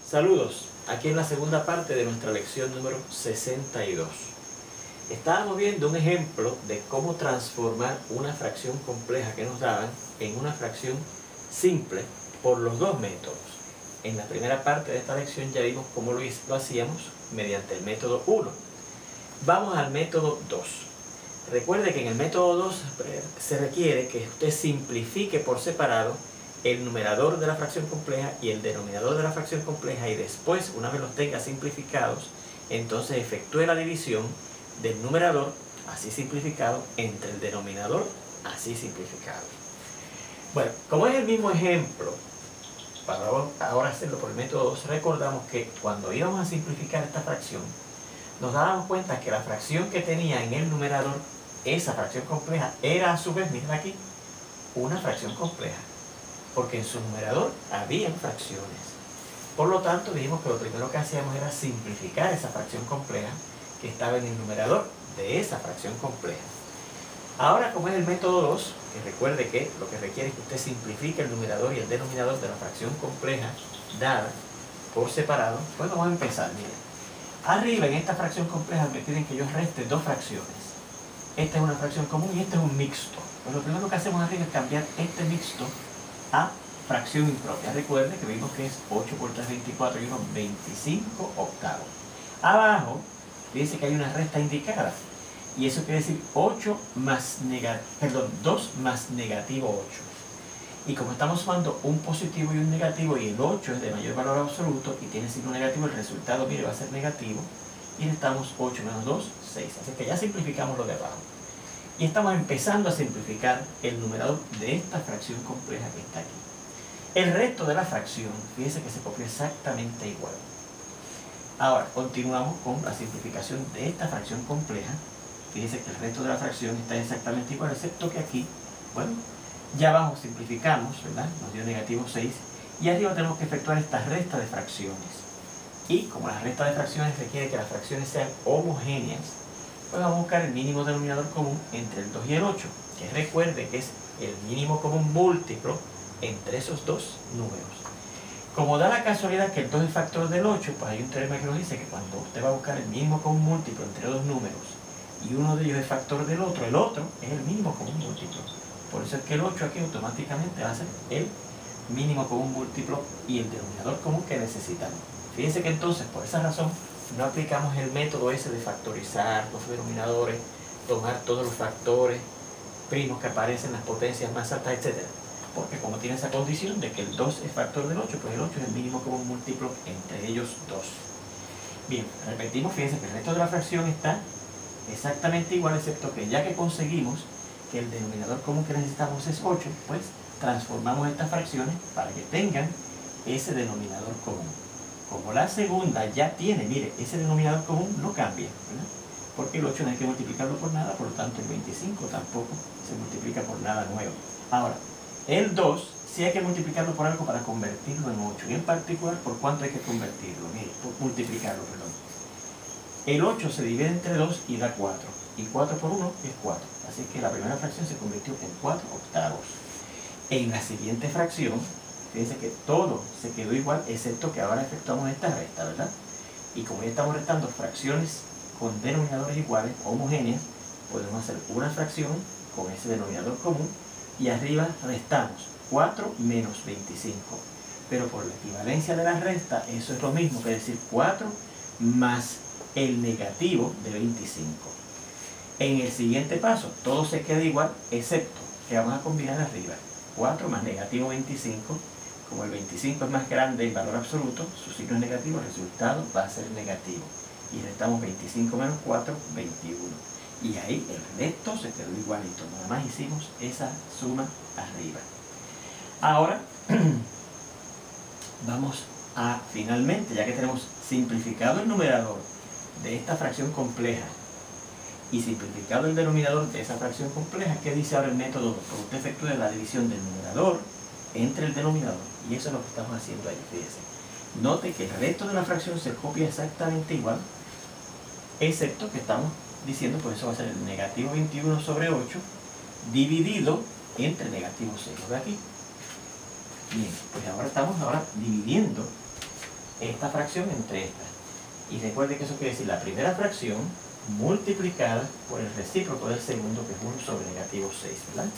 Saludos, aquí en la segunda parte de nuestra lección número 62. Estábamos viendo un ejemplo de cómo transformar una fracción compleja que nos daban en una fracción simple por los dos métodos. En la primera parte de esta lección ya vimos cómo lo hacíamos mediante el método 1. Vamos al método 2. Recuerde que en el método 2 se requiere que usted simplifique por separado el numerador de la fracción compleja y el denominador de la fracción compleja, y después, una vez los tenga simplificados, entonces efectúe la división del numerador así simplificado entre el denominador así simplificado. Bueno, como es el mismo ejemplo, para ahora hacerlo por el método 2, recordamos que cuando íbamos a simplificar esta fracción, nos dábamos cuenta que la fracción que tenía en el numerador, esa fracción compleja, era a su vez, miren aquí, una fracción compleja, porque en su numerador habían fracciones. Por lo tanto, dijimos que lo primero que hacíamos era simplificar esa fracción compleja que estaba en el numerador de esa fracción compleja. Ahora, como es el método 2, que recuerde que lo que requiere es que usted simplifique el numerador y el denominador de la fracción compleja dada por separado, pues vamos a empezar. Miren, arriba en esta fracción compleja me piden que yo reste dos fracciones. Esta es una fracción común y este es un mixto. Pues lo primero que hacemos arriba es cambiar este mixto a fracción impropia. Recuerde que vimos que es 8 por 3, 24 y 1, 25 octavos. Abajo, fíjense que hay una resta indicada. Y eso quiere decir 2 más negativo 8. Y como estamos sumando un positivo y un negativo, y el 8 es de mayor valor absoluto y tiene signo negativo, el resultado, mire, va a ser negativo. Y necesitamos 8 menos 2, 6. Así que ya simplificamos lo de abajo. Y estamos empezando a simplificar el numerador de esta fracción compleja que está aquí. El resto de la fracción, fíjense que se copia exactamente igual. Ahora, continuamos con la simplificación de esta fracción compleja. Fíjense que el resto de la fracción está exactamente igual, excepto que aquí, bueno, ya abajo simplificamos, ¿verdad? Nos dio negativo 6. Y arriba tenemos que efectuar esta resta de fracciones. Y como la resta de fracciones requiere que las fracciones sean homogéneas, pues vamos a buscar el mínimo denominador común entre el 2 y el 8, que recuerde que es el mínimo común múltiplo entre esos dos números. Como da la casualidad que el 2 es factor del 8, pues hay un teorema que nos dice que cuando usted va a buscar el mínimo común múltiplo entre dos números y uno de ellos es factor del otro, el otro es el mínimo común múltiplo. Por eso es que el 8 aquí automáticamente va a ser el mínimo común múltiplo y el denominador común que necesitamos. Fíjense que entonces, por esa razón, no aplicamos el método ese de factorizar los denominadores, tomar todos los factores primos que aparecen, las potencias más altas, etc. Porque como tiene esa condición de que el 2 es factor del 8, pues el 8 es el mínimo común múltiplo entre ellos dos. Bien, repetimos, fíjense que el resto de la fracción está exactamente igual, excepto que ya que conseguimos que el denominador común que necesitamos es 8, pues transformamos estas fracciones para que tengan ese denominador común. Como la segunda ya tiene, mire, ese denominador común no cambia, ¿verdad? Porque el 8 no hay que multiplicarlo por nada, por lo tanto el 25 tampoco se multiplica por nada nuevo. Ahora, el 2 sí hay que multiplicarlo por algo para convertirlo en 8. Y en particular, ¿por cuánto hay que convertirlo? Mire, multiplicarlo, perdón. El 8 se divide entre 2 y da 4. Y 4 por 1 es 4. Así que la primera fracción se convirtió en 4 octavos. En la siguiente fracción, fíjense que todo se quedó igual, excepto que ahora efectuamos esta resta, ¿verdad? Y como ya estamos restando fracciones con denominadores iguales, homogéneas, podemos hacer una fracción con ese denominador común y arriba restamos 4 menos 25. Pero por la equivalencia de la resta, eso es lo mismo que decir 4 más el negativo de 25. En el siguiente paso, todo se queda igual, excepto que vamos a combinar arriba. 4 más negativo 25. Como el 25 es más grande en valor absoluto, su signo es negativo, el resultado va a ser negativo. Y restamos 25 menos 4, 21. Y ahí el resto se quedó igualito. Nada más hicimos esa suma arriba. Ahora, vamos a, finalmente, ya que tenemos simplificado el numerador de esta fracción compleja y simplificado el denominador de esa fracción compleja, ¿qué dice ahora el método 2? Pues usted efectúa la división del numerador entre el denominador, y eso es lo que estamos haciendo ahí, fíjense. Note que el resto de la fracción se copia exactamente igual, excepto que estamos diciendo, pues eso va a ser el negativo 21 sobre 8 dividido entre negativo 6. ¿Lo ve aquí? Bien, pues ahora estamos dividiendo esta fracción entre esta. Y recuerde que eso quiere decir la primera fracción multiplicada por el recíproco del segundo, que es 1 sobre negativo 6, ¿verdad?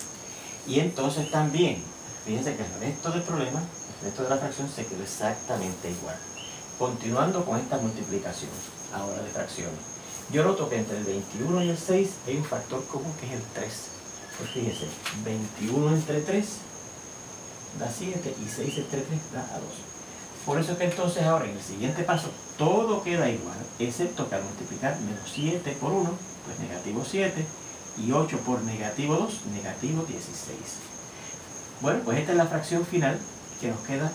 Y entonces también, fíjense que el resto del problema, el resto de la fracción se quedó exactamente igual. Continuando con esta multiplicación, ahora de fracciones. Yo noto que entre el 21 y el 6 hay un factor común que es el 3. Pues fíjense, 21 entre 3 da 7 y 6 entre 3 da a 2. Por eso es que entonces ahora en el siguiente paso todo queda igual, excepto que al multiplicar menos 7 por 1, pues negativo 7, y 8 por negativo 2, negativo 16. Bueno, pues esta es la fracción final que nos queda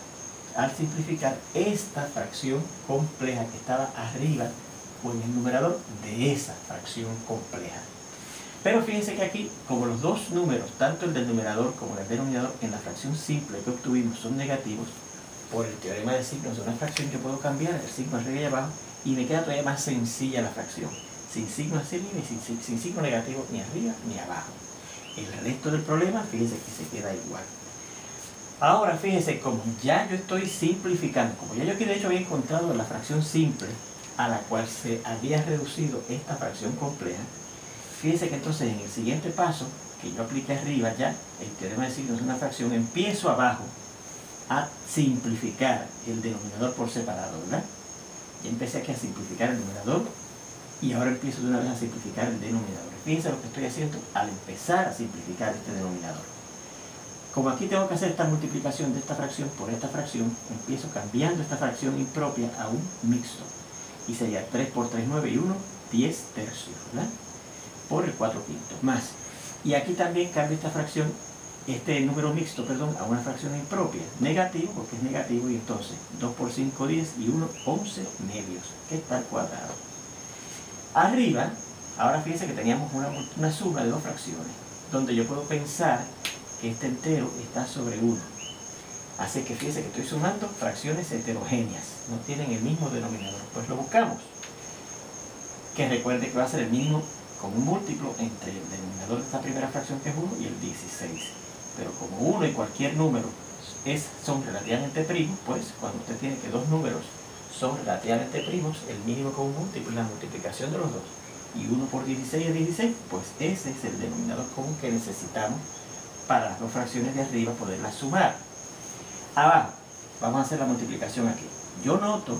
al simplificar esta fracción compleja que estaba arriba o en el numerador de esa fracción compleja. Pero fíjense que aquí, como los dos números, tanto el del numerador como el del denominador, en la fracción simple que obtuvimos son negativos, por el teorema de signos de una fracción yo puedo cambiar el signo arriba y abajo y me queda todavía más sencilla la fracción, sin signo hacia arriba y sin signo negativo ni arriba ni abajo. El resto del problema, fíjense que se queda igual. Ahora fíjense, como ya yo estoy simplificando, como ya yo aquí de hecho había encontrado la fracción simple a la cual se había reducido esta fracción compleja, fíjense que entonces en el siguiente paso, que yo apliqué arriba ya, el teorema de signos de una fracción, empiezo abajo a simplificar el denominador por separado, ¿verdad? Ya empecé aquí a simplificar el numerador y ahora empiezo de una vez a simplificar el denominador. Fíjense lo que estoy haciendo al empezar a simplificar este denominador. Como aquí tengo que hacer esta multiplicación de esta fracción por esta fracción, empiezo cambiando esta fracción impropia a un mixto. Y sería 3 por 3, 9 y 1, 10 tercios, ¿verdad? Por el 4 quintos, más. Y aquí también cambio esta fracción, este número mixto, perdón, a una fracción impropia, negativo, porque es negativo, y entonces 2 por 5, 10 y 1, 11 medios, que está al cuadrado. Arriba, ahora fíjense que teníamos una suma de dos fracciones, donde yo puedo pensar que este entero está sobre 1. Así que fíjense que estoy sumando fracciones heterogéneas, no tienen el mismo denominador. Pues lo buscamos. Que recuerde que va a ser el mínimo con un múltiplo entre el denominador de esta primera fracción, que es 1, y el 16. Pero como 1 y cualquier número son relativamente primos, pues cuando usted tiene que dos números son relativamente primos, el mínimo con un múltiplo es la multiplicación de los dos. Y 1 por 16 es 16, pues ese es el denominador común que necesitamos para las dos fracciones de arriba poderlas sumar. Abajo, vamos a hacer la multiplicación aquí. Yo noto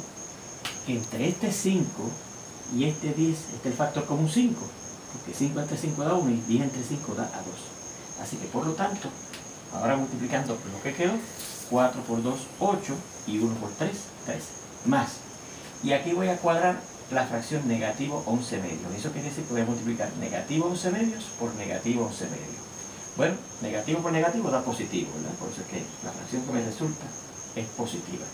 que entre este 5 y este 10 está el factor común 5, porque 5 entre 5 da 1 y 10 entre 5 da a 2. Así que por lo tanto, ahora multiplicando lo que quedó, 4 por 2, 8 y 1 por 3, 13. Más. Y aquí voy a cuadrar la fracción negativo 11 medios. Eso quiere decir que voy a multiplicar negativo 11 medios por negativo 11 medios. Bueno, negativo por negativo da positivo, ¿verdad? Por eso es que la fracción que me resulta es positiva.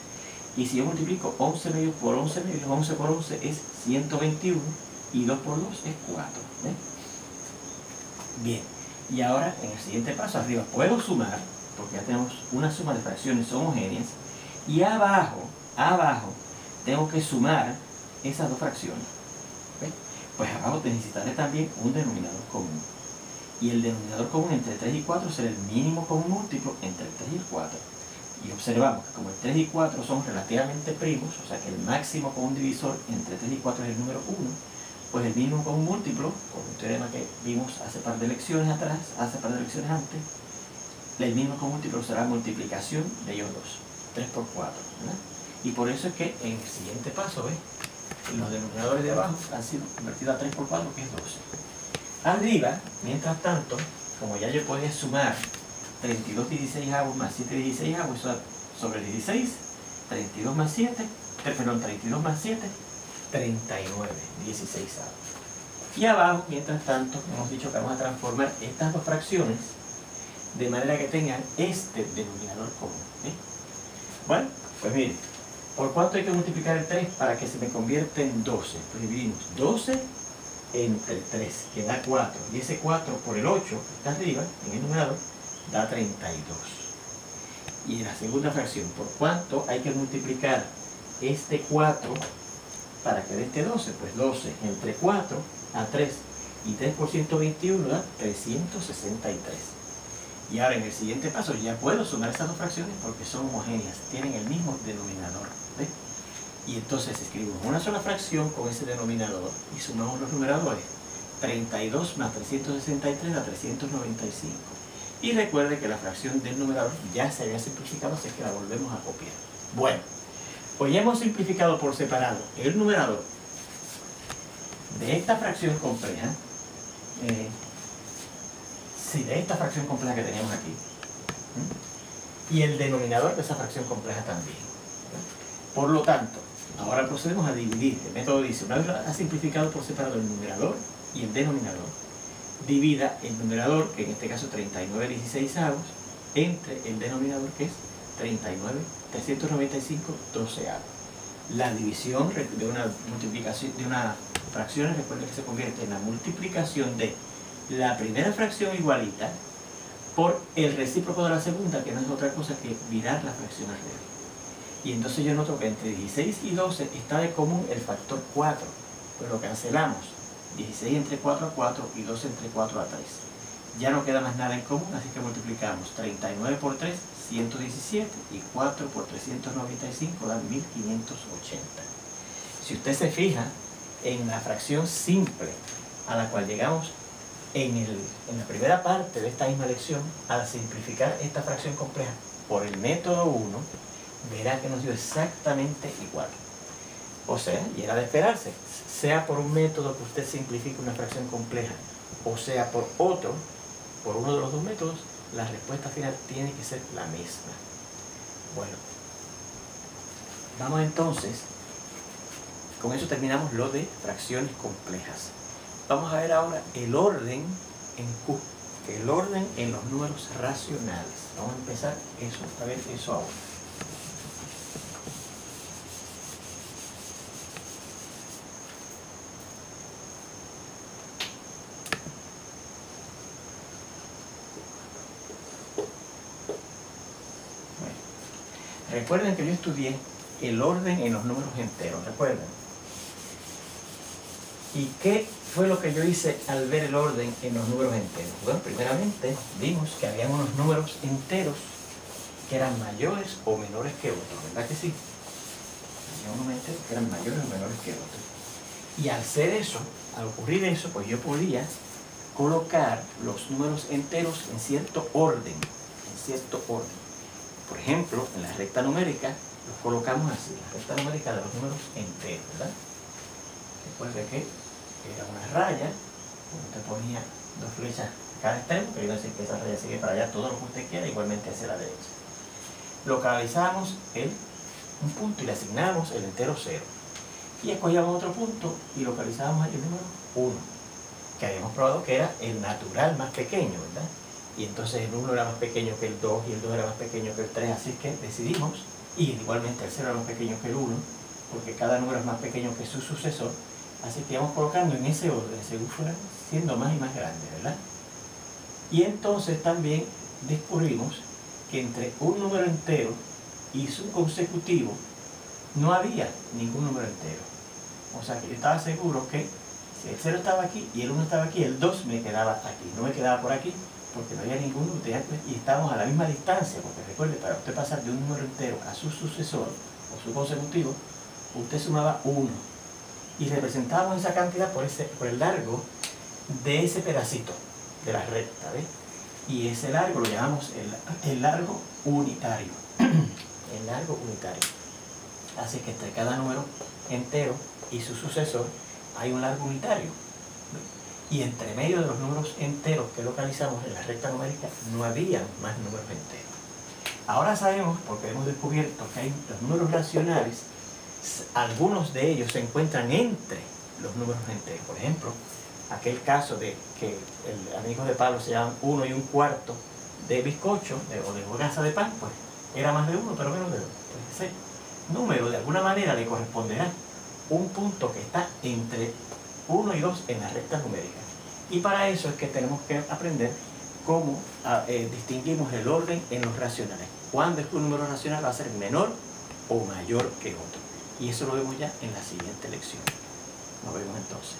Y si yo multiplico 11 medios por 11 medios, 11 por 11 es 121 y 2 por 2 es 4. ¿Ven? Bien, y ahora en el siguiente paso arriba puedo sumar, porque ya tenemos una suma de fracciones homogéneas, y abajo tengo que sumar esas dos fracciones. ¿Ven? Pues abajo necesitaré también un denominador común. Y el denominador común entre 3 y 4 será el mínimo común múltiplo entre el 3 y el 4. Y observamos que como el 3 y 4 son relativamente primos, o sea que el máximo común divisor entre 3 y 4 es el número 1, pues el mínimo común múltiplo, por un teorema que vimos hace par de lecciones atrás, hace par de lecciones antes, el mínimo común múltiplo será multiplicación de ellos dos, 3 por 4, ¿verdad? Y por eso es que en el siguiente paso, ¿ves? Los denominadores de abajo han sido convertidos a 3 por 4, que es 12. Arriba, mientras tanto, como ya yo podía sumar 32 16avos más 7 16avos, eso sobre 16, 32 más 7, perdón, 32 más 7, 39 16avos. Y abajo, mientras tanto, hemos dicho que vamos a transformar estas dos fracciones de manera que tengan este denominador común. ¿Eh? Bueno, pues miren, ¿por cuánto hay que multiplicar el 3 para que se me convierta en 12? Pues dividimos 12 entre 3, que da 4, y ese 4 por el 8, que está arriba, en el numerador, da 32. Y en la segunda fracción, ¿por cuánto hay que multiplicar este 4 para que dé este 12? Pues 12 entre 4 a 3, y 3 por 121 da 363. Y ahora en el siguiente paso ya puedo sumar esas dos fracciones porque son homogéneas, tienen el mismo denominador. ¿Ves? Y entonces escribimos una sola fracción con ese denominador y sumamos los numeradores. 32 más 363 da 395. Y recuerde que la fracción del numerador ya se había simplificado, así que la volvemos a copiar. Bueno, pues ya hemos simplificado por separado el numerador de esta fracción compleja, de esta fracción compleja que teníamos aquí, y el denominador de esa fracción compleja también. Por lo tanto, ahora procedemos a dividir. El método dice, una vez ha simplificado por separado el numerador y el denominador, divida el numerador, que en este caso 39/16, entre el denominador, que es 395 doceavos. La división de una multiplicación de una fracción, recuerden que se convierte en la multiplicación de la primera fracción igualita por el recíproco de la segunda, que no es otra cosa que virar la fracción al revés. Y entonces yo noto que entre 16 y 12 está de común el factor 4, pues lo cancelamos. 16 entre 4 a 4 y 12 entre 4 a 3. Ya no queda más nada en común, así que multiplicamos 39 por 3, 117, y 4 por 395 da 1580. Si usted se fija en la fracción simple a la cual llegamos en la primera parte de esta misma lección, al simplificar esta fracción compleja por el método 1, verá que nos dio exactamente igual. O sea, y era de esperarse, sea por un método que usted simplifique una fracción compleja, o sea por otro, por uno de los dos métodos, la respuesta final tiene que ser la misma. Bueno, vamos entonces, con eso terminamos lo de fracciones complejas. Vamos a ver ahora el orden en Q, el orden en los números racionales. Vamos a empezar a ver eso ahora. Recuerden que yo estudié el orden en los números enteros, ¿recuerdan? ¿Y qué fue lo que yo hice al ver el orden en los números enteros? Bueno, primeramente vimos que había unos números enteros que eran mayores o menores que otros, ¿verdad que sí? Había unos enteros que eran mayores o menores que otros. Y al hacer eso, al ocurrir eso, pues yo podía colocar los números enteros en cierto orden, Por ejemplo, en la recta numérica los colocamos así, la recta numérica de los números enteros, ¿verdad? Recuerde que era una raya, usted ponía dos flechas a cada extremo, que iba a decir que esa raya sigue para allá todo lo que usted quiera, igualmente hacia la derecha. Localizamos un punto y le asignamos el entero 0. Y escogíamos otro punto y localizábamos el número 1, que habíamos probado que era el natural más pequeño, ¿verdad? Y entonces el 1 era más pequeño que el 2 y el 2 era más pequeño que el 3, así que decidimos, y igualmente el 0 era más pequeño que el 1, porque cada número es más pequeño que su sucesor, así que íbamos colocando en ese orden, según fueran siendo más y más grandes, ¿verdad? Y entonces también descubrimos que entre un número entero y su consecutivo no había ningún número entero. O sea que yo estaba seguro que si el 0 estaba aquí y el 1 estaba aquí, el 2 me quedaba aquí, no me quedaba por aquí, porque no había ninguno, y estábamos a la misma distancia, porque recuerde, para usted pasar de un número entero a su sucesor o su consecutivo, usted sumaba 1 y representábamos esa cantidad por el largo de ese pedacito de la recta, ¿ves? Y ese largo lo llamamos el largo unitario. El largo unitario. Así que entre cada número entero y su sucesor hay un largo unitario. Y entre medio de los números enteros que localizamos en la recta numérica no había más números enteros. Ahora sabemos, porque hemos descubierto que hay los números racionales, algunos de ellos se encuentran entre los números enteros. Por ejemplo, aquel caso de que el amigo de Pablo se llaman 1 1/4 de bizcocho o de hogaza de pan, pues era más de 1 pero menos de 2. Pues ese número de alguna manera le corresponderá un punto que está entre 1 y 2 en la recta numérica. Y para eso es que tenemos que aprender cómo distinguimos el orden en los racionales. Cuándo es que un número racional va a ser menor o mayor que otro. Y eso lo vemos ya en la siguiente lección. Nos vemos entonces.